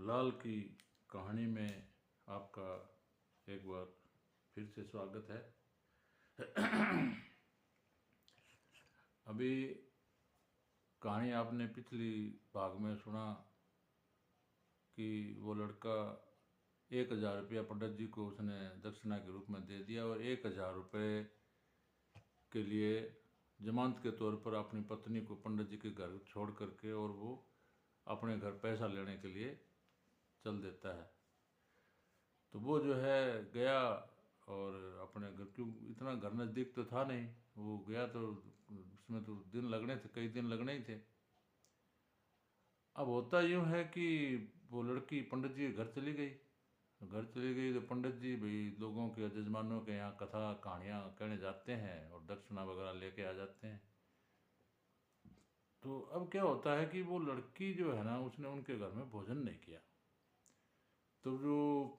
लाल की कहानी में आपका एक बार फिर से स्वागत है। अभी कहानी आपने पिछली भाग में सुना कि वो लड़का 1,000 रुपया पंडित जी को उसने दक्षिणा के रूप में दे दिया और 1,000 रुपये के लिए जमानत के तौर पर अपनी पत्नी को पंडित जी के घर छोड़ करके और वो अपने घर पैसा लेने के लिए चल देता है। तो वो जो है गया और अपने घर, क्यों इतना घर नज़दीक तो था नहीं, वो गया तो उसमें तो दिन लगने थे, कई दिन लगने ही थे। अब होता यूँ है कि वो लड़की पंडित जी के घर चली गई। तो पंडित जी भाई लोगों के जजमानों के यहाँ कथा कहानियाँ कहने जाते हैं और दक्षिणा वगैरह लेके आ जाते हैं। तो अब क्या होता है कि वो लड़की जो है ना, उसने उनके घर में भोजन नहीं किया। तो जो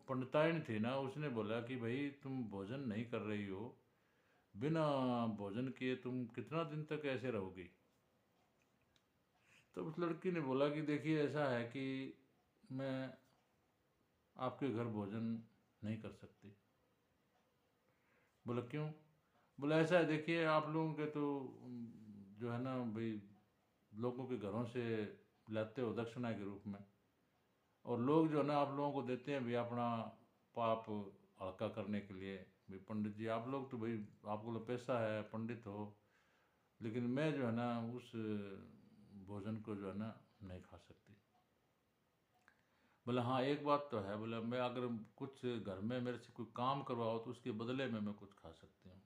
पंडिताइन थी ना, उसने बोला कि भाई तुम भोजन नहीं कर रही हो, बिना भोजन किए तुम कितना दिन तक ऐसे रहोगी। तो उस लड़की ने बोला कि देखिए ऐसा है कि मैं आपके घर भोजन नहीं कर सकती। बोला क्यों? बोला ऐसा है, देखिए आप लोगों के तो जो है ना भाई, लोगों के घरों से लाते हो दक्षिणा के रूप में, और लोग जो है ना आप लोगों को देते हैं भाई अपना पाप हल्का करने के लिए। भाई पंडित जी आप लोग तो भाई आपको तो पैसा है, पंडित हो, लेकिन मैं जो है ना उस भोजन को जो है ना नहीं खा सकती। बोला हाँ एक बात तो है, बोला मैं अगर कुछ घर में मेरे से कोई काम करवाओ तो उसके बदले में मैं कुछ खा सकती हूँ।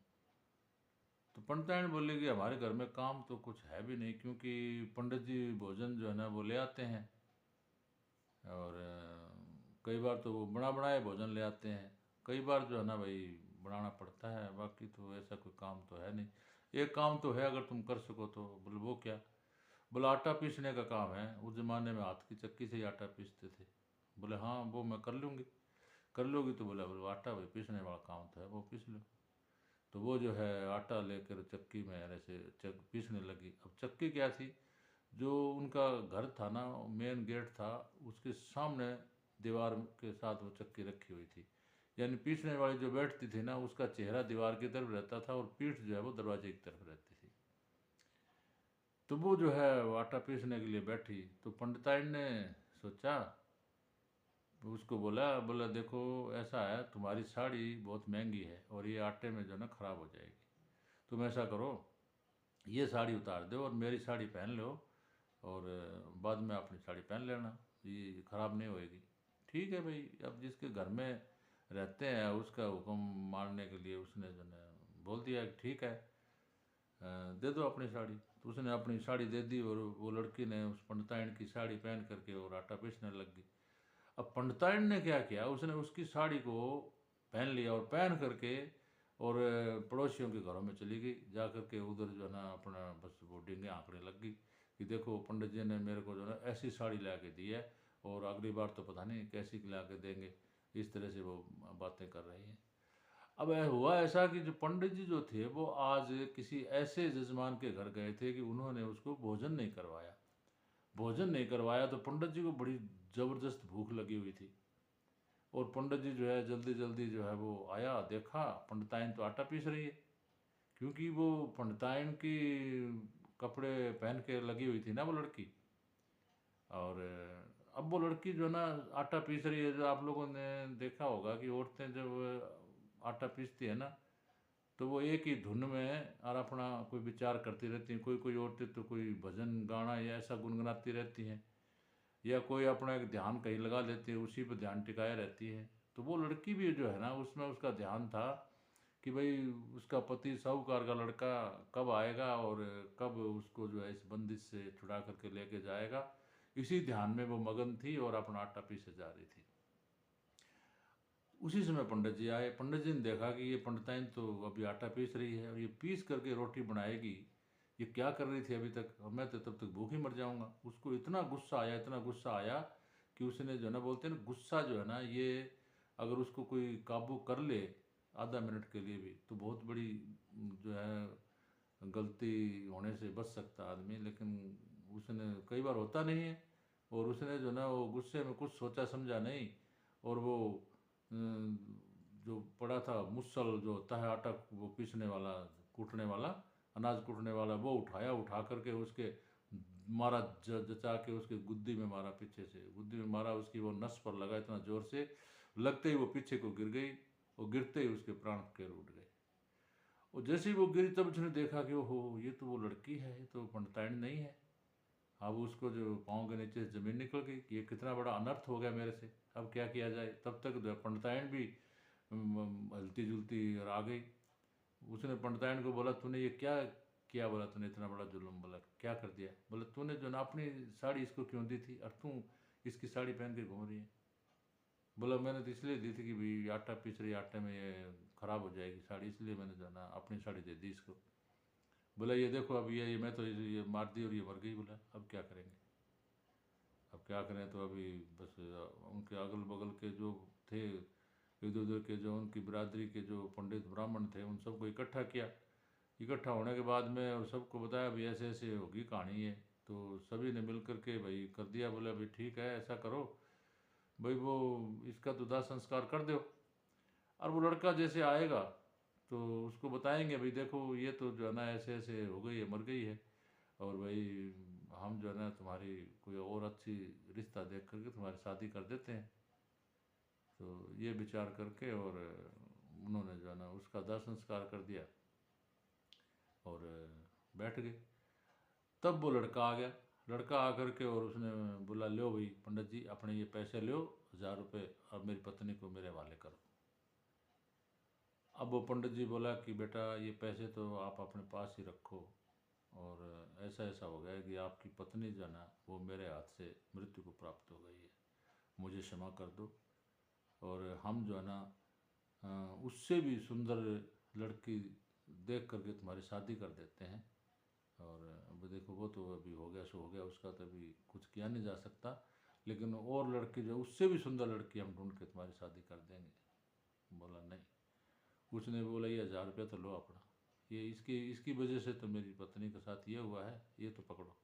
तो पंडिताइन बोले कि हमारे घर में काम तो कुछ है भी नहीं, क्योंकि पंडित जी भोजन जो है ना वो ले आते हैं, और कई बार तो वो बना बनाए भोजन ले आते हैं, कई बार जो है ना भाई बनाना पड़ता है, बाकी तो ऐसा कोई काम तो है नहीं। एक काम तो है अगर तुम कर सको तो। बोले वो क्या? बोला आटा पीसने का काम है, उस ज़माने में हाथ की चक्की से ही आटा पीसते थे। बोले हाँ वो मैं कर लूँगी। कर लोगी? तो बोला बोले आटा भाई पीसने वाला काम तो है, वो पीस लो। तो वो जो है आटा लेकर चक्की में ऐसे पीसने लगी। अब चक्की क्या थी, जो उनका घर था ना, मेन गेट था, उसके सामने दीवार के साथ वो चक्की रखी हुई थी। यानी पीसने वाली जो बैठती थी ना, उसका चेहरा दीवार की तरफ रहता था और पीठ जो है वो दरवाजे की तरफ रहती थी। तो वो जो है वो आटा पीसने के लिए बैठी, तो पंडिताइन ने सोचा, उसको बोला बोला देखो ऐसा है, तुम्हारी साड़ी बहुत महंगी है और ये आटे में जो है ना ख़राब हो जाएगी। तुम ऐसा करो, ये साड़ी उतार दो और मेरी साड़ी पहन लो, और बाद में अपनी साड़ी पहन लेना, ये ख़राब नहीं होएगी। ठीक है भाई, अब जिसके घर में रहते हैं उसका हुक्म मानने के लिए उसने जो है बोल दिया कि ठीक है, दे दो अपनी साड़ी। तो उसने अपनी साड़ी दे दी और वो लड़की ने उस पंडिताइन की साड़ी पहन करके और आटा पीसने लग गई। अब पंडिताइन ने क्या किया, उसने उसकी साड़ी को पहन लिया और पहन करके और पड़ोसियों के घरों में चली गई। जा करके उधर जो है ना अपना बस वो डींगे आंकड़े लग गई कि देखो पंडित जी ने मेरे को जो है ना ऐसी साड़ी ला के दी है, और अगली बार तो पता नहीं कैसी ला के देंगे। इस तरह से वो बातें कर रही हैं। अब हुआ ऐसा कि जो पंडित जी जो थे वो आज किसी ऐसे जजमान के घर गए थे कि उन्होंने उसको भोजन नहीं करवाया। भोजन नहीं करवाया तो पंडित जी को बड़ी ज़बरदस्त भूख लगी हुई थी, और पंडित जी जो है जल्दी जल्दी जो है वो आया, देखा पंडिताइन तो आटा पीस रही है, क्योंकि वो पंडिताइन की कपड़े पहन के लगी हुई थी ना वो लड़की। और अब वो लड़की जो है ना आटा पीस रही है। जो आप लोगों ने देखा होगा कि औरतें जब आटा पीसती है ना, तो वो एक ही धुन में और अपना कोई विचार करती रहती हैं। कोई कोई औरतें तो कोई भजन गाना या ऐसा गुनगुनाती रहती हैं, या कोई अपना एक ध्यान कहीं लगा लेती है, उसी पर ध्यान टिकाए रहती है। तो वो लड़की भी जो है ना, उसमें उसका ध्यान था कि भाई उसका पति साहूकार का लड़का कब आएगा और कब उसको जो है इस बंदिश से छुड़ा करके लेके जाएगा। इसी ध्यान में वो मगन थी और अपना आटा पीसे जा रही थी। उसी समय पंडित जी आए। पंडित जी ने देखा कि ये पंडिताइन तो अभी आटा पीस रही है और ये पीस करके रोटी बनाएगी, ये क्या कर रही थी अभी तक, और मैं तो तब तक भूख ही मर जाऊंगा। उसको इतना गुस्सा आया, इतना गुस्सा आया कि उसने जो है ना, बोलते हैं ना गुस्सा जो है ना, ये अगर उसको कोई काबू कर ले आधा मिनट के लिए भी तो बहुत बड़ी जो है गलती होने से बच सकता आदमी। लेकिन उसने, कई बार होता नहीं है और उसने जो ना वो गुस्से में कुछ सोचा समझा नहीं, और वो अम, जो पड़ा था मुसल जो होता है आटा वो पीसने वाला, कूटने वाला, अनाज कूटने वाला, वो उठाया, उठा करके उसके मारा, जचा के उसके गुद्दी में मारा, पीछे से गुद्दी में मारा, उसकी वो नस पर लगा इतना जोर से, लगते ही वो पीछे को गिर गई, और गिरते ही उसके प्राण के उठ गए। और जैसे ही वो गिरी तब उसने देखा कि ओहो ये तो वो लड़की है, ये तो पंडिताइन नहीं है। अब उसको जो पाँव के नीचे से जमीन निकल गई कि ये कितना बड़ा अनर्थ हो गया मेरे से, अब क्या किया जाए। तब तक जो पंडिताइन भी हलती जुलती और आ गई। उसने पंडिताइन को बोला तूने ये क्या किया, बोला तूने इतना बड़ा जुल्म, बोला क्या कर दिया, बोला तूने जो ना अपनी साड़ी इसको क्यों दी थी और तू इसकी साड़ी पहन के घूम रही है। बोला मैंने तो इसलिए दी थी कि भाई आटा पीस रही, आटे में ये ख़राब हो जाएगी साड़ी, इसलिए मैंने जो ना अपनी साड़ी दे दी इसको। बोला ये देखो अब ये मैं तो ये मार दी और ये मर गई। बोला अब क्या करेंगे, अब क्या करें। तो अभी बस उनके अगल बगल के जो थे इधर उधर के, जो उनकी बिरादरी के जो पंडित ब्राह्मण थे, उन सबको इकट्ठा किया। इकट्ठा होने के बाद में और सबको बताया भाई ऐसे ऐसे होगी कहानी है। तो सभी ने मिल करके भाई कर दिया। बोला भाई ठीक है ऐसा करो भाई, वो इसका तो दाह संस्कार कर दो। और वो लड़का जैसे आएगा तो उसको बताएंगे भाई देखो ये तो जो है ना ऐसे ऐसे हो गई है, मर गई है, और भाई हम जो है ना तुम्हारी कोई और अच्छी रिश्ता देख करके तुम्हारी शादी कर देते हैं। तो ये विचार करके और उन्होंने जो है ना उसका दाह संस्कार कर दिया और बैठ गए। तब वो लड़का आ गया। लड़का आकर के और उसने बोला लो भाई पंडित जी अपने ये पैसे लो, 1000 रुपये, अब मेरी पत्नी को मेरे हवाले करो। अब वो पंडित जी बोला कि बेटा ये पैसे तो आप अपने पास ही रखो, और ऐसा ऐसा हो गया है कि आपकी पत्नी जो है ना वो मेरे हाथ से मृत्यु को प्राप्त हो गई है, मुझे क्षमा कर दो, और हम जो है ना उससे भी सुंदर लड़की देख करके तुम्हारी शादी कर देते हैं। और अब देखो वो तो अभी हो गया सो हो गया, उसका तो अभी कुछ किया नहीं जा सकता, लेकिन और लड़की जो उससे भी सुंदर लड़की हम ढूंढ के तुम्हारी शादी कर देंगे। बोला नहीं। उसने बोला ये 1000 रुपया तो लो अपना, ये इसकी इसकी वजह से तो मेरी पत्नी के साथ ये हुआ है, ये तो पकड़ो।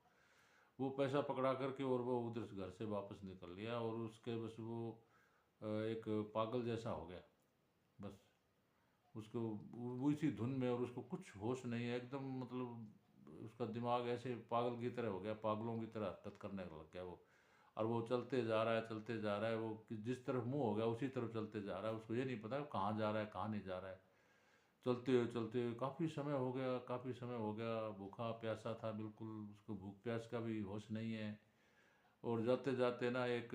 वो पैसा पकड़ा करके और वो उधर से घर से वापस निकल लिया, और उसके बस वो एक पागल जैसा हो गया। बस उसको वो इसी धुन में, और उसको कुछ होश नहीं है एकदम, मतलब उसका दिमाग ऐसे पागल की तरह हो गया, पागलों की तरह हरकत करने लग गया वो। और वो चलते जा रहा है चलते जा रहा है, वो जिस तरफ मुंह हो गया उसी तरफ चलते जा रहा है, उसको ये नहीं पता कहाँ जा रहा है कहाँ नहीं जा रहा है। चलते हुए काफ़ी समय हो गया, काफ़ी समय हो गया, भूखा प्यासा था बिल्कुल, उसको भूख प्यास का भी होश नहीं है। और जाते जाते ना एक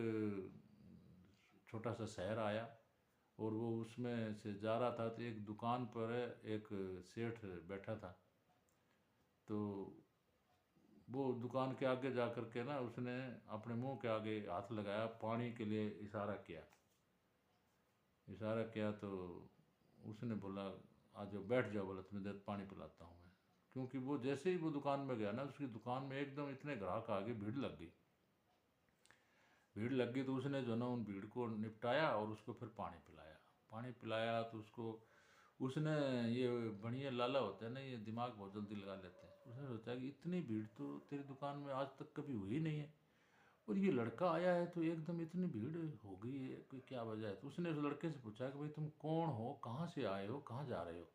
छोटा सा शहर आया, और वो उसमें से जा रहा था तो एक दुकान पर एक सेठ बैठा था। तो वो दुकान के आगे जा कर के ना उसने अपने मुंह के आगे हाथ लगाया, पानी के लिए इशारा किया। इशारा किया तो उसने बोला आ जाओ बैठ जाओ, बोला तुम्हें दे पानी पिलाता हूँ मैं। क्योंकि वो जैसे ही वो दुकान में गया ना, उसकी दुकान में एकदम इतने ग्राहक आ गए, भीड़ लग गई। भीड़ लग गई तो उसने जो ना उन भीड़ को निपटाया और उसको फिर पानी पिलाया। पानी पिलाया तो उसको, उसने, ये बढ़िया लाला होता है ना, ये दिमाग बहुत जल्दी लगा लेते हैं। उसने सोचा कि इतनी भीड़ तो तेरी दुकान में आज तक कभी हुई नहीं है, और ये लड़का आया है तो एकदम इतनी भीड़ हो गई है, कोई क्या वजह है। तो उसने उस लड़के से पूछा कि भाई तुम कौन हो, कहाँ से आए हो, कहाँ जा रहे हो।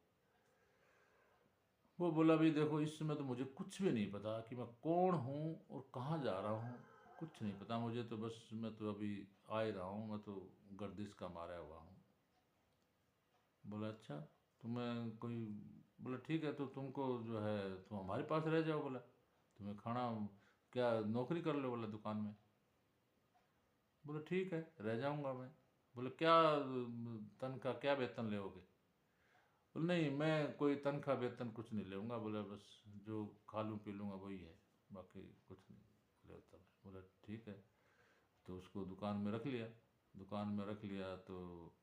वो बोला भाई देखो इस समय तो मुझे कुछ भी नहीं पता कि मैं कौन हूँ और कहाँ जा रहा हूँ, कुछ नहीं पता मुझे तो, बस मैं तो अभी आ ही रहा हूँ, मैं तो गर्दिश का मारा हुआ हूँ। बोला अच्छा तुम्हें कोई, बोला ठीक है तो तुमको जो है तुम हमारे पास रह जाओ, बोला तुम्हें खाना क्या नौकरी कर लो, बोला दुकान में। बोला ठीक है रह जाऊंगा मैं। बोले क्या तनख्वाह क्या वेतन लोगे। बोले नहीं मैं कोई तनख्वाह वेतन कुछ नहीं लूँगा, बोले बस जो खा लूँ पी लूँगा वही है, बाकी कुछ नहीं लेता मैं। बोला ठीक है। तो उसको दुकान में रख लिया। दुकान में रख लिया तो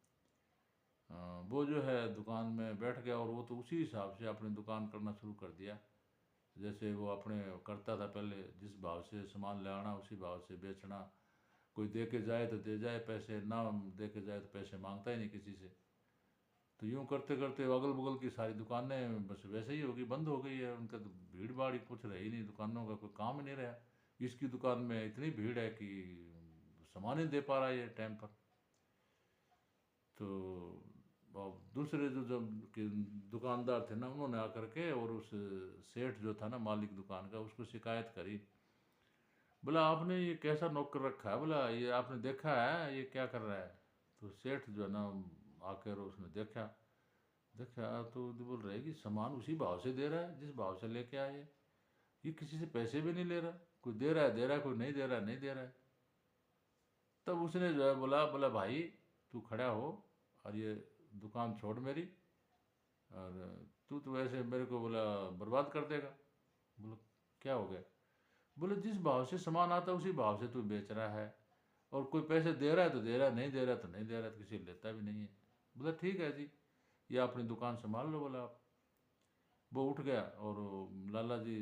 वो जो है दुकान में बैठ गया, और वो तो उसी हिसाब से अपनी दुकान करना शुरू कर दिया जैसे वो अपने करता था पहले, जिस भाव से सामान ले आना उसी भाव से बेचना। कोई दे के जाए तो दे जाए पैसे, ना दे के जाए तो पैसे मांगता ही नहीं किसी से। तो यूँ करते करते अगल बगल की सारी दुकानें बस वैसे ही होगी, बंद हो गई है, उनका तो भीड़ भाड़ ही कुछ रही नहीं, दुकानों का कोई काम ही नहीं रहा। इसकी दुकान में इतनी भीड़ है कि सामान ही दे पा रहा है ये टाइम पर। तो अब दूसरे जो कि दुकानदार थे ना, उन्होंने आकर के और उस सेठ जो था ना मालिक दुकान का, उसको शिकायत करी। बोला आपने ये कैसा नौकर रखा है, बोला ये आपने देखा है ये क्या कर रहा है। तो सेठ जो है ना आकर उसने देखा, तो बोल रहे कि सामान उसी भाव से दे रहा है जिस भाव से लेके आए, ये किसी से पैसे भी नहीं ले रहा, कोई दे रहा है दे रहा है, कोई नहीं दे रहा है नहीं दे रहा है। तब उसने जो है बोला, भाई तू खड़ा हो और ये दुकान छोड़ मेरी, और तू तो वैसे मेरे को बोला बर्बाद कर देगा। बोला क्या हो गया, बोले जिस भाव से सामान आता है उसी भाव से तू बेच रहा है, और कोई पैसे दे रहा है तो दे रहा है, नहीं दे रहा तो नहीं दे रहा, तो किसी लेता भी नहीं है। बोला ठीक है जी, ये अपनी दुकान संभाल लो, बोला आप। वो उठ गया और लाला जी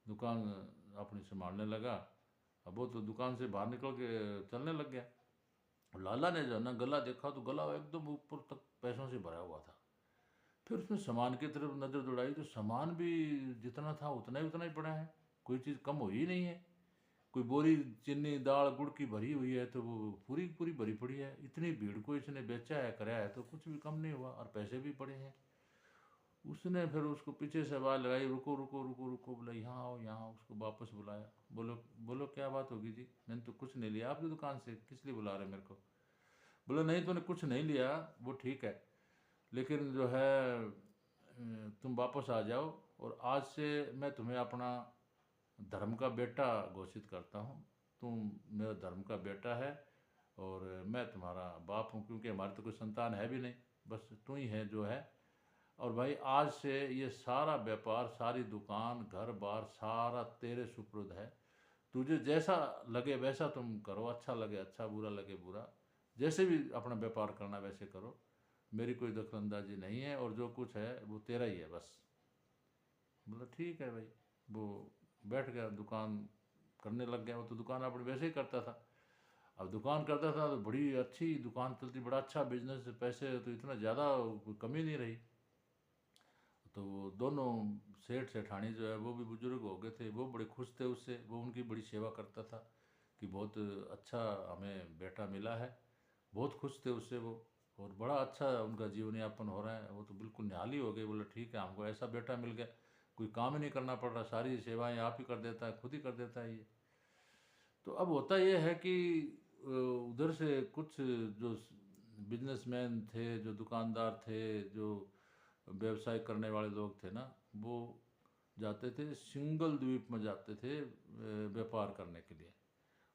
दुकान अपनी संभालने लगा। अब वो तो दुकान से बाहर निकल के चलने लग गया। लाला ने जो है ना गला देखा तो गला एकदम ऊपर तक पैसों से भरा हुआ था। फिर उसने सामान की तरफ नज़र दौड़ाई तो सामान भी जितना था उतना ही पड़ा है, कोई चीज़ कम हुई ही नहीं है। कोई बोरी चीनी दाल गुड़ की भरी हुई है तो वो पूरी पूरी भरी पड़ी है। इतनी भीड़ को इसने बेचा है कराया है तो कुछ भी कम नहीं हुआ, और पैसे भी पड़े हैं। उसने फिर उसको पीछे से आवाज़ लगाई, रुको रुको रुको रुको, बोला यहाँ आओ यहाँ आओ। उसको वापस बुलाया, बोलो बोलो क्या बात होगी जी, मैंने तो कुछ नहीं लिया आपकी दुकान से, किस लिए बुला रहे मेरे को। बोला नहीं तूने कुछ नहीं लिया वो ठीक है, लेकिन जो है तुम वापस आ जाओ, और आज से मैं तुम्हें अपना धर्म का बेटा घोषित करता हूँ। तुम मेरा धर्म का बेटा है और मैं तुम्हारा बाप हूँ, क्योंकि हमारी तो कोई संतान है भी नहीं, बस तू ही है जो है। और भाई आज से ये सारा व्यापार सारी दुकान घर बार सारा तेरे सुपुर्द है, तुझे जैसा लगे वैसा तुम करो, अच्छा लगे अच्छा बुरा लगे बुरा, जैसे भी अपना व्यापार करना वैसे करो, मेरी कोई दखलंदाजी नहीं है, और जो कुछ है वो तेरा ही है बस। बोला ठीक है भाई। वो बैठ गया, दुकान करने लग गया। वो तो दुकान अपनी वैसे ही करता था। अब दुकान करता था तो बड़ी अच्छी दुकान चलती, बड़ा अच्छा बिजनेस, पैसे तो इतना ज़्यादा कोई कमी नहीं रही। तो वो दोनों सेठ सेठानी जो है वो भी बुजुर्ग हो गए थे, वो बड़े खुश थे उससे, वो उनकी बड़ी सेवा करता था कि बहुत अच्छा हमें बेटा मिला है, बहुत खुश थे उससे वो। और बड़ा अच्छा उनका जीवन यापन हो रहा है, वो तो बिल्कुल निहाली हो गए। बोले ठीक है हमको ऐसा बेटा मिल गया, कोई काम ही नहीं करना पड़ रहा, सारी सेवाएं आप ही कर देता है, खुद ही कर देता है ये। तो अब होता ये है कि उधर से कुछ जो बिजनेसमैन थे, जो दुकानदार थे, जो व्यवसाय करने वाले लोग थे ना, वो जाते थे सिंगल द्वीप में, जाते थे व्यापार करने के लिए,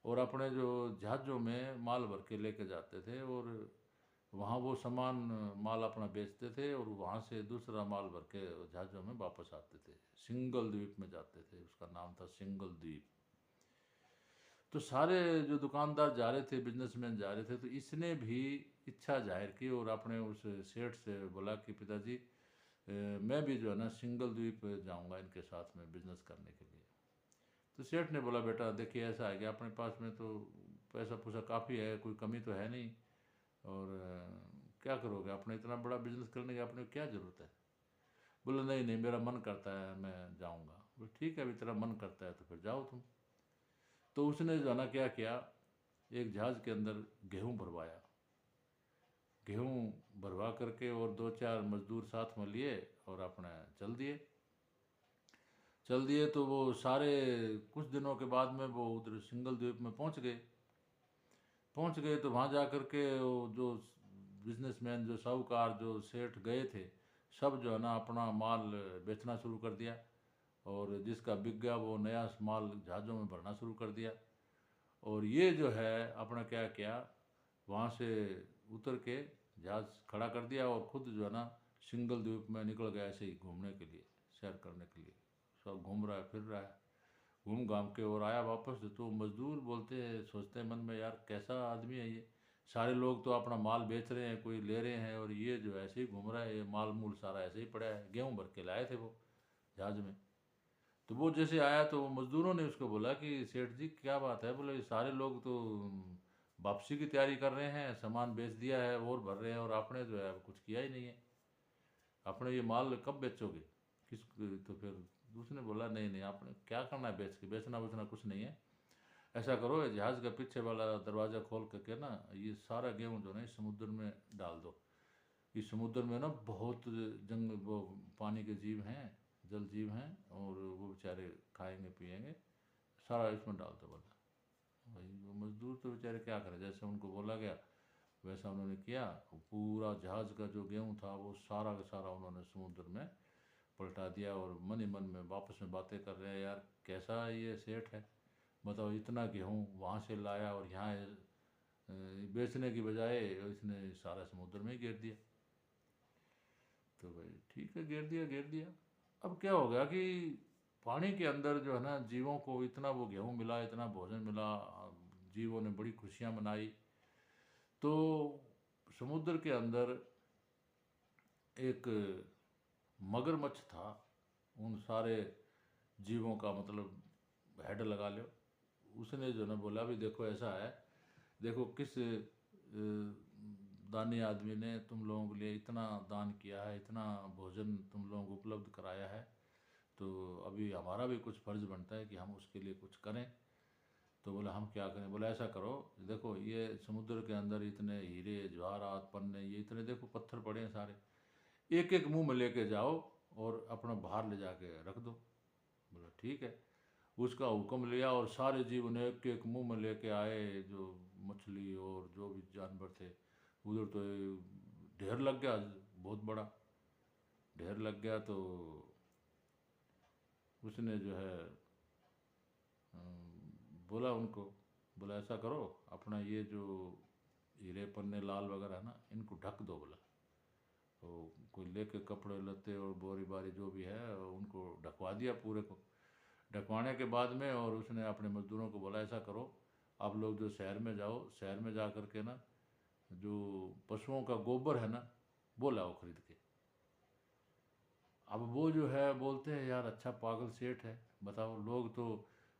और अपने जो जहाज़ों में माल भर के लेके जाते थे, और वहाँ वो सामान माल अपना बेचते थे, और वहाँ से दूसरा माल भर के जहाज़ों में वापस आते थे। सिंगल द्वीप में जाते थे, उसका नाम था सिंगल द्वीप। तो सारे जो दुकानदार जा रहे थे, बिजनेसमैन जा रहे थे, तो इसने भी इच्छा जाहिर की और अपने उस सेठ से बोला कि पिताजी मैं भी जो है ना सिंगल द्वीप जाऊंगा इनके साथ में बिजनेस करने के लिए। तो सेठ ने बोला बेटा देखिए ऐसा है कि अपने पास में तो पैसा पूसा काफ़ी है, कोई कमी तो है नहीं, और क्या करोगे, अपने इतना बड़ा बिजनेस करने की अपने को क्या ज़रूरत है। बोला नहीं नहीं मेरा मन करता है मैं जाऊंगा। बोले ठीक है अभी तेरा मन करता है तो फिर जाओ तुम। तो उसने जो है ना क्या किया, एक जहाज़ के अंदर गेहूं भरवाया, गेहूं भरवा करके और दो चार मजदूर साथ में लिए और अपने चल दिए। तो वो सारे कुछ दिनों के बाद में वो उधर सिंगल द्वीप में पहुंच गए। तो वहाँ जा कर के वो जो बिजनेसमैन जो साहूकार जो सेठ गए थे, सब जो है ना अपना माल बेचना शुरू कर दिया, और जिसका बिक गया वो नया माल जहाज़ों में भरना शुरू कर दिया। और ये जो है अपना क्या किया, वहाँ से उतर के जहाज़ खड़ा कर दिया और खुद जो है ना सिंगल द्वीप में निकल गया ऐसे ही घूमने के लिए, सैर करने के लिए। सब घूम रहा है फिर रहा है, घूम घाम के और आया वापस। तो मजदूर बोलते हैं, सोचते हैं मन में यार कैसा आदमी है ये, सारे लोग तो अपना माल बेच रहे हैं कोई ले रहे हैं, और ये जो ऐसे ही घूम रहा है, ये माल मूल सारा ऐसे ही पड़ा है। गेहूँ भर के लाए थे वो जहाज़ में। तो वो जैसे आया तो मजदूरों ने उसको बोला कि सेठ जी क्या बात है, बोले सारे लोग तो वापसी की तैयारी कर रहे हैं, सामान बेच दिया है और भर रहे हैं, और आपने जो है कुछ किया ही नहीं है, आपने ये माल कब बेचोगे किस। तो फिर उसने बोला नहीं नहीं, आपने क्या करना है बेच के, बेचना बेचना कुछ नहीं है, ऐसा करो ये जहाज़ का पीछे वाला दरवाज़ा खोल करके ना ये सारा गेहूँ जो है ना इस समुद्र में डाल दो। इस समुद्र में ना बहुत जंग वो पानी के जीव हैं, जल जीव हैं, और वो बेचारे खाएंगे पिएंगे, सारा इसमें डाल दो बोला। भाई वो मजदूर तो बेचारे क्या करें, जैसे उनको बोला गया वैसा उन्होंने किया। वो पूरा जहाज़ का जो गेहूँ था वो सारा का सारा उन्होंने समुद्र में पलटा दिया, और मन ही मन में वापस में बातें कर रहे हैं, यार कैसा ये सेठ है, बताओ इतना गेहूँ वहाँ से लाया और यहाँ बेचने की बजाय इसने सारा समुद्र में ही गिर दिया। तो भाई ठीक है, गिर दिया गिर दिया। अब क्या हो गया कि पानी के अंदर जो है ना जीवों को इतना वो गेहूँ मिला, इतना भोजन मिला, जीवों ने बड़ी खुशियाँ मनाई। तो समुद्र के अंदर एक मगरमच्छ था, उन सारे जीवों का मतलब हेड लगा लो। उसने जो ना बोला भी देखो ऐसा है, देखो किस दानी आदमी ने तुम लोगों के लिए इतना दान किया है, इतना भोजन तुम लोगों को उपलब्ध कराया है, तो अभी हमारा भी कुछ फर्ज बनता है कि हम उसके लिए कुछ करें। तो बोला हम क्या करें, बोला ऐसा करो, देखो ये समुद्र के अंदर इतने हीरे जवाहरात पन्ने ये इतने देखो पत्थर पड़े हैं सारे, एक एक मुंह में लेके जाओ और अपना बाहर ले जाके रख दो। बोला ठीक है। उसका हुक्म लिया और सारे जीव ने एक एक मुंह में लेके आए, जो मछली और जो भी जानवर थे। उधर तो ढेर लग गया, बहुत बड़ा ढेर लग गया। तो उसने जो है बोला उनको, बोला ऐसा करो अपना ये जो हीरे पन्ने लाल वगैरह है ना इनको ढक दो। बोला तो कोई लेके कपड़े लत्ते और बोरी बारी जो भी है उनको ढकवा दिया पूरे को। ढकवाने के बाद में और उसने अपने मजदूरों को बोला ऐसा करो, आप लोग जो शहर में जाओ, शहर में जा कर के ना जो पशुओं का गोबर है ना वो लाओ खरीद के। अब वो जो है बोलते हैं यार अच्छा पागल सेठ है, बताओ लोग तो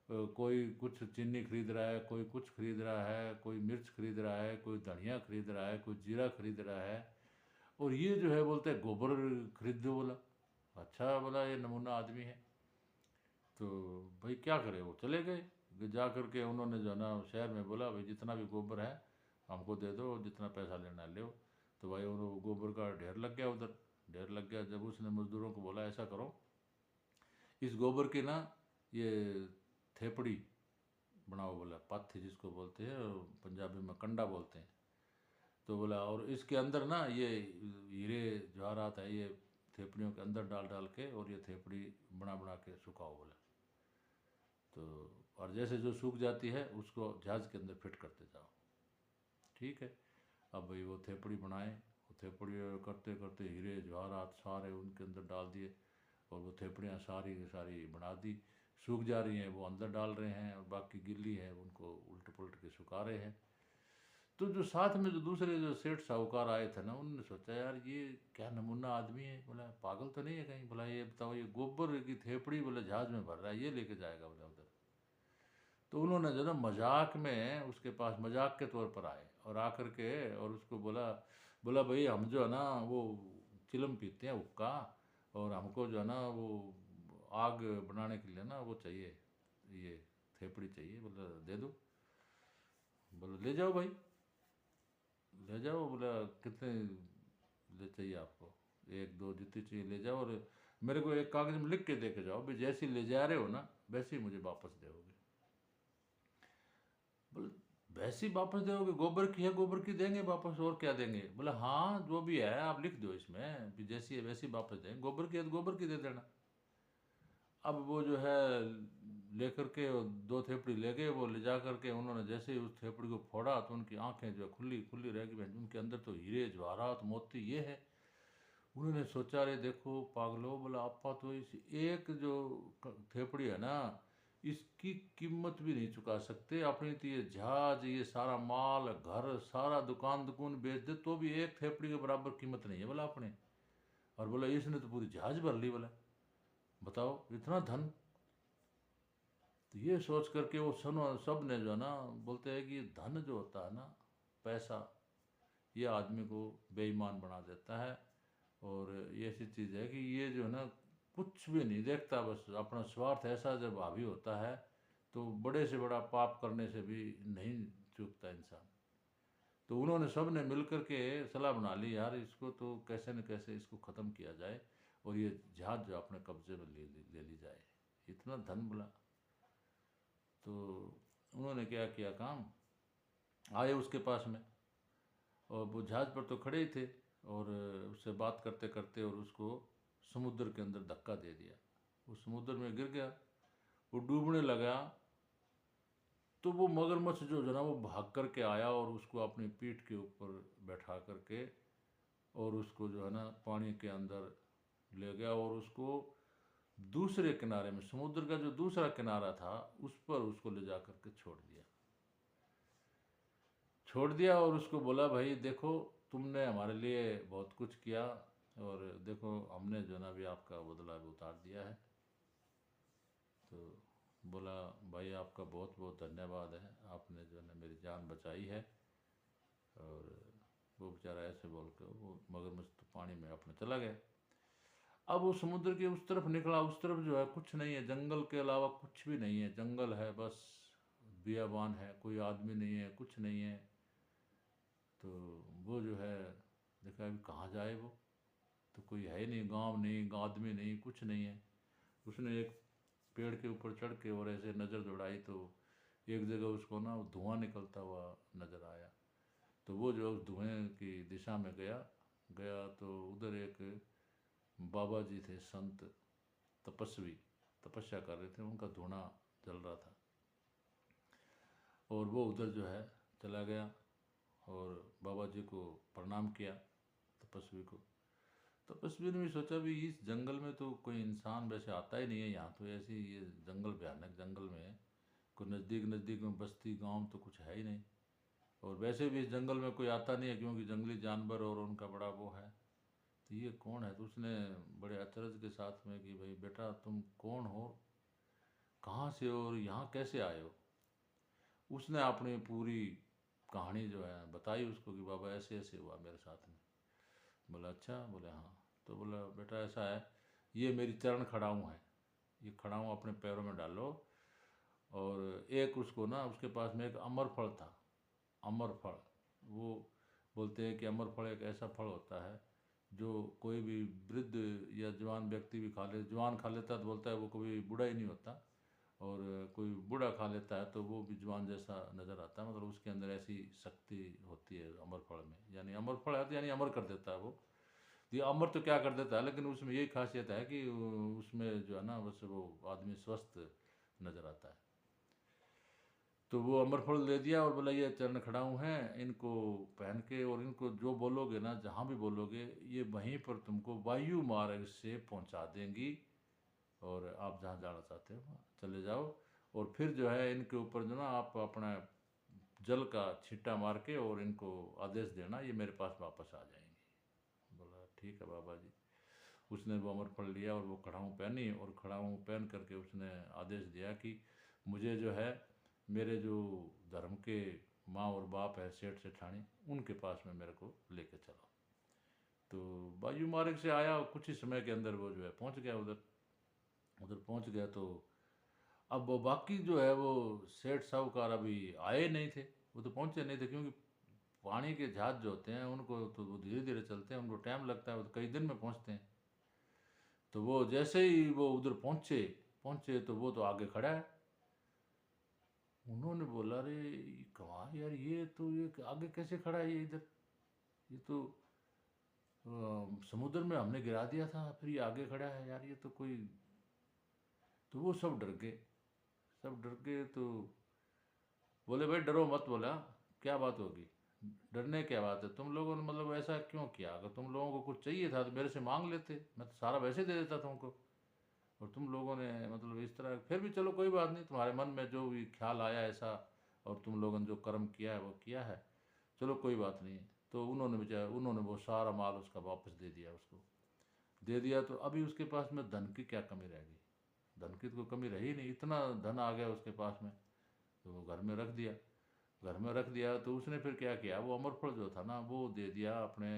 कोई कुछ चीनी खरीद रहा है, कोई कुछ खरीद रहा है, कोई मिर्च खरीद रहा है, कोई धनिया खरीद रहा है, कोई जीरा खरीद रहा है, और ये जो है बोलते हैं गोबर खरीद दो। बोला अच्छा, बोला ये नमूना आदमी है। तो भाई क्या करे, वो चले गए। जा कर के उन्होंने जो है ना शहर में बोला भाई जितना भी गोबर है हमको दे दो, जितना पैसा लेना है लो। तो भाई वो गोबर का ढेर लग गया उधर, ढेर लग गया। जब उसने मजदूरों को बोला ऐसा करो, इस गोबर की ना ये थेपड़ी बनाओ। बोला पाथी जिसको बोलते हैं, पंजाबी में कंडा बोलते हैं। तो बोला और इसके अंदर ना ये हीरे जवाहरात है ये थेपड़ियों के अंदर डाल डाल के और ये थेपड़ी बना बना के सुखाओ। बोला तो और जैसे जो सूख जाती है उसको जहाज़ के अंदर फिट करते जाओ। ठीक है। अब भाई वो थेपड़ी बनाए, वो थेपड़ी करते करते हीरे जवाहरात सारे उनके अंदर डाल दिए, और वो थेपड़ियाँ सारी की सारी बना दी। सूख जा रही हैं वो अंदर डाल रहे हैं, और बाकी गिल्ली है उनको उल्ट पुलट के सुखा रहे हैं। तो जो साथ में जो दूसरे जो सेठ साहूकार आए थे ना उन्होंने सोचा यार ये क्या नमूना आदमी है, बोला पागल तो नहीं है कहीं। बोला ये बताओ ये गोबर की थेपड़ी बोले जहाज में भर रहा है, ये लेके जाएगा बोला उधर। तो उन्होंने जो ना मजाक में उसके पास मजाक के तौर पर आए और आकर के और उसको बोला, बोला भाई हम जो है ना वो चिलम पीते हैं हुक्का, और हमको जो है ना वो आग बनाने के लिए ना वो चाहिए, ये थेपड़ी चाहिए। बोला दे दो। बोला ले जाओ भाई, ले जाओ। बोला कितने ले चाहिए आपको, एक दो जितनी चाहिए ले जाओ, और मेरे को एक कागज में लिख के दे के जाओ भी जैसी ले जा रहे हो ना वैसे ही मुझे वापस दोगे। बोले वैसी वापस दोगे, गोबर की है गोबर की देंगे वापस, और क्या देंगे। बोला हाँ जो भी है आप लिख दो इसमें भी जैसी है वैसी वापस देंगे, गोबर की है तो गोबर की दे देना। अब वो जो है लेकर के दो थेपड़ी ले गए, वो ले जा करके उन्होंने जैसे ही उस थेपड़ी को फोड़ा तो उनकी आंखें जो खुली खुली रह गई, उनके अंदर तो हीरे जवाहरात मोती ये है। उन्होंने सोचा अरे देखो पागलो, बोला आपा तो इस एक जो थेपड़ी है ना इसकी कीमत भी नहीं चुका सकते, अपनी तो ये जहाज ये सारा माल घर सारा दुकान दुकान बेच दे तो भी एक थेपड़ी के बराबर कीमत नहीं है बोला अपने। और बोला इसने तो पूरी जहाज भर ली। बोला बताओ इतना धन। तो ये सोच करके वो सब ने जो है ना बोलते हैं कि धन जो होता है ना पैसा, ये आदमी को बेईमान बना देता है। और ये ऐसी चीज़ है कि ये जो है ना कुछ भी नहीं देखता, बस अपना स्वार्थ ऐसा जब हावी होता है तो बड़े से बड़ा पाप करने से भी नहीं चूकता इंसान। तो उन्होंने सब ने मिल कर के सलाह बना ली, यार इसको तो कैसे न कैसे इसको ख़त्म किया जाए और ये जहाज जो अपने कब्जे में ले ली जाए, इतना धन बुला। तो उन्होंने क्या किया काम, आए उसके पास में, और वो जहाज पर तो खड़े ही थे, और उससे बात करते करते और उसको समुद्र के अंदर धक्का दे दिया। वो समुद्र में गिर गया, वो डूबने लगा। तो वो मगरमच्छ जो है ना वो भाग करके आया और उसको अपनी पीठ के ऊपर बैठा करके और उसको जो है ना पानी के अंदर ले गया और उसको दूसरे किनारे में, समुद्र का जो दूसरा किनारा था उस पर उसको ले जा करके छोड़ दिया और उसको बोला, भाई देखो तुमने हमारे लिए बहुत कुछ किया और देखो हमने जो ना भी आपका बदला भी उतार दिया है। तो बोला, भाई आपका बहुत बहुत धन्यवाद है, आपने जो है मेरी जान बचाई है। और वो बेचारा ऐसे बोल कर वो मगरमच्छ तो पानी में अपने चला गया। अब वो समुद्र के उस तरफ निकला, उस तरफ जो है कुछ नहीं है, जंगल के अलावा कुछ भी नहीं है, जंगल है बस, बियाबान है, कोई आदमी नहीं है, कुछ नहीं है। तो वो जो है देखा अभी कहाँ जाए वो, तो कोई है ही नहीं, गांव नहीं, आदमी नहीं, कुछ नहीं है। उसने एक पेड़ के ऊपर चढ़ के और ऐसे नज़र दौड़ाई तो एक जगह उसको ना धुआं निकलता हुआ नज़र आया। तो वो जो उस धुएं की दिशा में गया गया तो उधर एक बाबा जी थे, संत तपस्वी, तपस्या कर रहे थे, उनका धूना जल रहा था। और वो उधर जो है चला गया और बाबा जी को प्रणाम किया, तपस्वी को। तपस्वी ने भी सोचा भी इस जंगल में तो कोई इंसान वैसे आता ही नहीं है, यहाँ तो ऐसी ये जंगल, भयानक जंगल में कोई नज़दीक नज़दीक में बस्ती गांव तो कुछ है ही नहीं, और वैसे भी इस जंगल में कोई आता नहीं है क्योंकि जंगली जानवर और उनका बड़ा वो है। तो ये कौन है? तो उसने बड़े अचरज के साथ में कि भाई बेटा तुम कौन हो, कहाँ से हो और यहाँ कैसे आए हो? उसने अपनी पूरी कहानी जो है बताई उसको कि बाबा ऐसे ऐसे हुआ मेरे साथ में। बोला अच्छा, बोले हाँ। तो बोला बेटा ऐसा है, ये मेरी चरण खड़ाऊँ है, ये खड़ाऊँ अपने पैरों में डालो। और एक उसको ना उसके पास में एक अमर फल था, अमर फल, वो बोलते हैं कि अमर फल एक ऐसा फल होता है जो कोई भी वृद्ध या जवान व्यक्ति भी खा ले, जवान खा लेता है तो बोलता है वो कभी बूढ़ा ही नहीं होता, और कोई बूढ़ा खा लेता है तो वो भी जवान जैसा नज़र आता है, मतलब उसके अंदर ऐसी शक्ति होती है अमर फल में। यानी अमर फल है तो यानी अमर कर देता है वो। ये अमर तो क्या कर देता है, लेकिन उसमें यही खासियत है कि उसमें जो है ना बस वो आदमी स्वस्थ नज़र आता है। तो वो अमरफल दे दिया और बोला ये चरण खड़ाऊँ हैं, इनको पहन के और इनको जो बोलोगे ना, जहाँ भी बोलोगे ये वहीं पर तुमको वायु मार्ग से पहुँचा देंगी और आप जहाँ जाना चाहते हो वहाँ चले जाओ। और फिर जो है इनके ऊपर जो ना आप अपना जल का छिट्टा मार के और इनको आदेश देना, ये मेरे पास वापस आ जाएंगी। बोला ठीक है बाबा जी। उसने वो अमरफल लिया और वो कड़ाहूँ पहनी, और कड़ाहूँ पहन करके उसने आदेश दिया कि मुझे जो है मेरे जो धर्म के माँ और बाप है सेठ सेठानी, उनके पास में मेरे को लेके चलो। तो वायु मार्ग से आया, कुछ ही समय के अंदर वो जो है पहुंच गया उधर। उधर पहुंच गया तो अब वो बाकी जो है वो सेठ साहूकार अभी आए नहीं थे, वो तो पहुंचे नहीं थे, क्योंकि पानी के जहाज जो होते हैं उनको तो वो धीरे धीरे चलते हैं, उनको टाइम लगता है, वो तो कई दिन में पहुंचते हैं। तो वो जैसे ही वो उधर पहुंचे पहुंचे तो वो तो आगे खड़ा है। उन्होंने बोला, अरे कमाल यार, ये तो ये आगे कैसे खड़ा है ये इधर, ये तो समुद्र में हमने गिरा दिया था, फिर ये आगे खड़ा है यार, ये तो कोई। तो वो सब डर गए, सब डर गए। तो बोले भाई डरो मत। बोला क्या बात होगी, डरने क्या बात है, तुम लोगों ने मतलब ऐसा क्यों किया? अगर तुम लोगों को कुछ चाहिए था तो मेरे से मांग लेते, मैं तो सारा वैसे दे देता तुमको। और तुम लोगों ने मतलब इस तरह, फिर भी चलो कोई बात नहीं, तुम्हारे मन में जो भी ख्याल आया ऐसा, और तुम लोगों ने जो कर्म किया है वो किया है, चलो कोई बात नहीं। तो उन्होंने बेचारा, उन्होंने वो सारा माल उसका वापस दे दिया उसको, दे दिया। तो अभी उसके पास में धन की क्या कमी रह गई? धन की तो कोई कमी रही नहीं, इतना धन आ गया उसके पास में। तो वो घर में रख दिया, घर में रख दिया। तो उसने फिर क्या किया, वो अमरफल जो था ना वो दे दिया अपने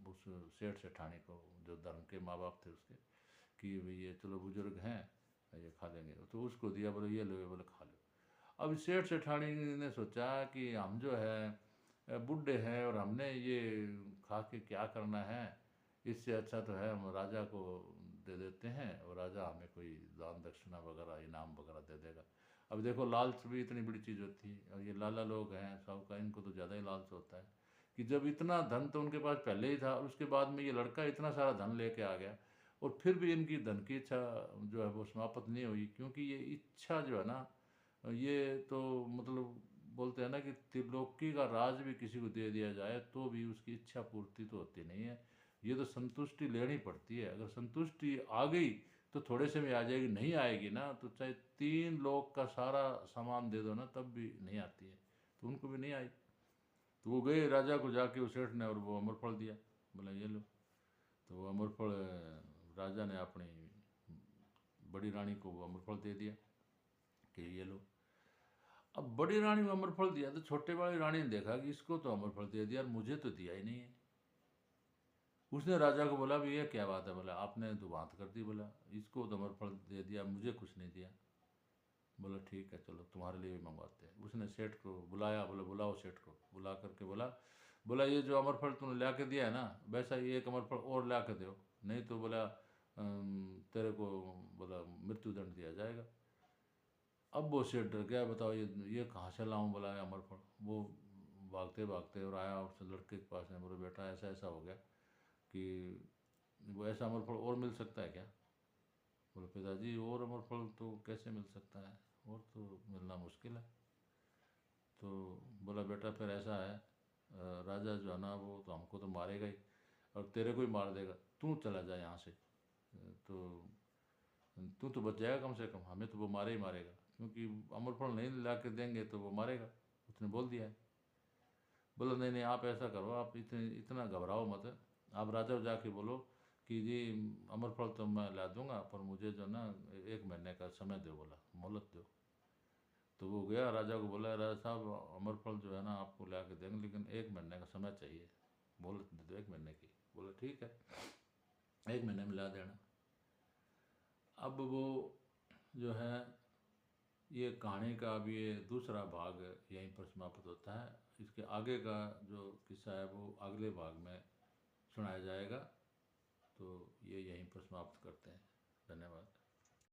उस सेठ सेठानी को, जो धर्म के माँ बाप थे उसके, कि भाई ये चलो बुजुर्ग हैं, ये खा लेंगे। तो उसको दिया, बोले ये लो, ये बोले खा लो। अब सेठ सेठानी ने सोचा कि हम जो है बूढ़े हैं और हमने ये खा के क्या करना है, इससे अच्छा तो है हम राजा को दे देते हैं और राजा हमें कोई दान दक्षिणा वगैरह इनाम वगैरह दे देगा। अब देखो लालच भी इतनी बड़ी चीज़ होती है, और ये लाला लोग हैं साहूकार, इनको तो ज़्यादा ही लालच होता है कि जब इतना धन तो उनके पास पहले ही था और उसके बाद में ये लड़का इतना सारा धन लेके आ गया और फिर भी इनकी धन की इच्छा जो है वो समाप्त नहीं हुई, क्योंकि ये इच्छा जो है ना, ये तो मतलब बोलते हैं ना कि त्रिलोकी का राज भी किसी को दे दिया जाए तो भी उसकी इच्छा पूर्ति तो होती नहीं है। ये तो संतुष्टि लेनी पड़ती है। अगर संतुष्टि आ गई तो थोड़े से में आ जाएगी, नहीं आएगी ना तो चाहे 3 लोग का सारा सामान दे दो ना तब भी नहीं आती है। तो उनको भी नहीं आई। तो वो गए राजा को जाके उस सेठ ने और वो अमरफल दिया, बोला ये लो। तो वो अमरफल राजा ने अपनी बड़ी रानी को वो अमरफल दे दिया कि ये लो। अब बड़ी रानी को अमरफल दिया तो छोटे वाली रानी ने देखा कि इसको तो अमरफल दे दिया और मुझे तो दिया ही नहीं है। उसने राजा को बोला भी ये क्या बात है, बोला आपने तो बात कर दी, बोला इसको तो अमरफल दे दिया मुझे कुछ नहीं दिया। बोला ठीक है चलो तुम्हारे लिए भी मंगवाते हैं। उसने सेठ को बुलाया, बोला बुलाओ सेठ को। बुला करके बोला, बोला ये जो अमरफल तूने ला के दिया है ना, वैसा ही एक अमरफल और ला के दो, नहीं तो बोला तेरे को बोला मृत्युदंड दिया जाएगा। अब वो सेठ डर गया, बताओ ये कहाँ से लाऊं, बोला है अमरफल। वो भागते भागते और आया उस लड़के के पास में, बोले बेटा ऐसा ऐसा हो गया कि वो ऐसा अमरफल और मिल सकता है क्या। बोले पिताजी और अमरफल तो कैसे मिल सकता है, और तो मिलना मुश्किल है। तो बोला बेटा फिर ऐसा है, राजा जो है ना वो तो हमको तो मारेगा ही और तेरे को ही मार देगा, तू चला जा यहाँ से। तो तू तो बच जाएगा कम से कम, हमें तो वो मारे ही मारेगा, क्योंकि अमरफल नहीं ला के देंगे तो वो मारेगा। उसने बोल दिया है। बोला नहीं नहीं आप ऐसा करो, आप इतना घबराओ मत, आप राजा को जाके बोलो कि जी अमरफल तो मैं ला दूंगा पर मुझे जो ना 1 महीने का समय दो, बोला मोहलत दो। तो वो गया राजा को बोला राजा साहब अमरफल जो है ना आपको ला के देंगे लेकिन 1 महीने का समय चाहिए, मोहलत दे दो 1 महीने की। बोला ठीक है 1 महीने में ला देना। अब वो जो है ये कहानी का अब ये दूसरा भाग यहीं पर समाप्त होता है। इसके आगे का जो किस्सा है वो अगले भाग में सुनाया जाएगा। तो ये यहीं पर समाप्त करते हैं। धन्यवाद।